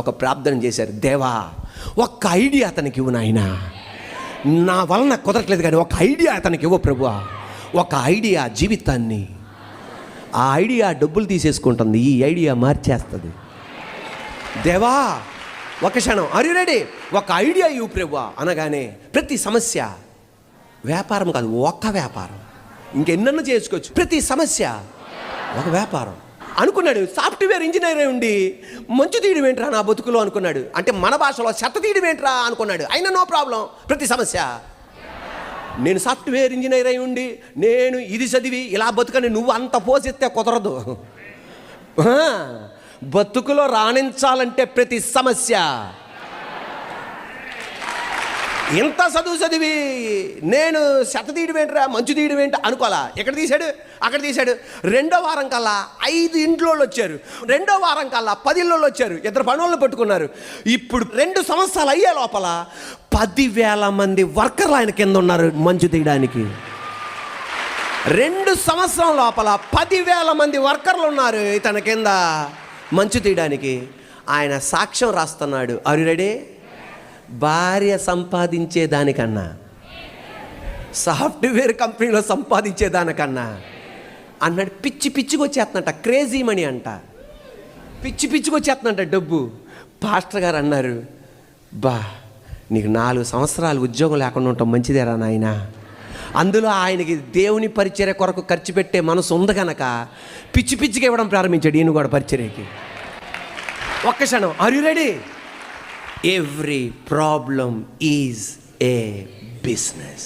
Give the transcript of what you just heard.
ఒక ప్రార్థన చేశారు, దేవా ఒక్క ఐడియా అతనికి ఇవ్వు నాయనా, నా వలన కుదరట్లేదు కానీ ఒక ఐడియా అతనికి ఇవ్వు ప్రభువా. ఒక ఐడియా జీవితాన్ని, ఆ ఐడియా డబ్బులు తీసేసుకుంటుంది, ఈ ఐడియా మార్చేస్తుంది. దేవా ఒక క్షణం, ఆర్ యు రెడీ, ఒక ఐడియా ఇవ్వు ప్రభువా అనగానే ప్రతి సమస్య వ్యాపారం కాదు, ఒక్క వ్యాపారం, ఇంకెన్నెన్నో చేసుకోవచ్చు, ప్రతి సమస్య ఒక వ్యాపారం అనుకున్నాడు. సాఫ్ట్వేర్ ఇంజనీర్ అయి ఉండి మంచు తీయడం ఏంట్రా నా బతుకులో అనుకున్నాడు, అంటే మన భాషలో చెత్త తీయడం ఏంట్రా అనుకున్నాడు. అయినా నో ప్రాబ్లం, ప్రతి సమస్య. నేను సాఫ్ట్వేర్ ఇంజనీర్ అయి ఉండి నేను ఇది చదివి ఇలా బతుకని నువ్వు అంత పోసిస్తే కుదరదు. బతుకులో రాణించాలంటే ప్రతి సమస్య. ఇంత చదువు చదివి నేను చెత్త తీయడం ఏంట్రా మంచు తీయడం ఏంటి అనుకోవాలా. ఎక్కడ తీశాడు, అక్కడ తీశాడు. రెండో వారం కల్లా 5 ఇంట్లోళ్ళు వచ్చారు, రెండో వారం కల్లా 10 ఇళ్ళోళ్ళు వచ్చారు, 2 పనులను పెట్టుకున్నారు. ఇప్పుడు 2 సంవత్సరాలు అయ్యే లోపల 10,000 మంది వర్కర్లు ఆయన కింద ఉన్నారు మంచు తీయడానికి. 2 సంవత్సరం లోపల 10,000 మంది వర్కర్లు ఉన్నారు తన కింద మంచు తీయడానికి. ఆయన సాక్ష్యం రాస్తున్నాడు. Are you ready? భార్య సంపాదించేదానికన్నా, సాఫ్ట్వేర్ కంపెనీలో సంపాదించేదానికన్నా అన్నాడు. పిచ్చి పిచ్చికి వచ్చేస్తున్నట్ట, క్రేజీ మనీ అంట, పిచ్చి పిచ్చికి వచ్చేస్తున్నట్ట డబ్బు. పాస్టర్ గారు అన్నారు, బా నీకు 4 సంవత్సరాలు ఉద్యోగం లేకుండా ఉంటాం మంచిదేరా నాయన. అందులో ఆయనకి దేవుని పరిచర్య కొరకు ఖర్చు పెట్టే మనసు ఉంది కనుక పిచ్చి పిచ్చికి ఇవ్వడం ప్రారంభించాడు ఈయన కూడా పరిచర్యకి. ఒక్క క్షణం, are you ready? Every problem is a business.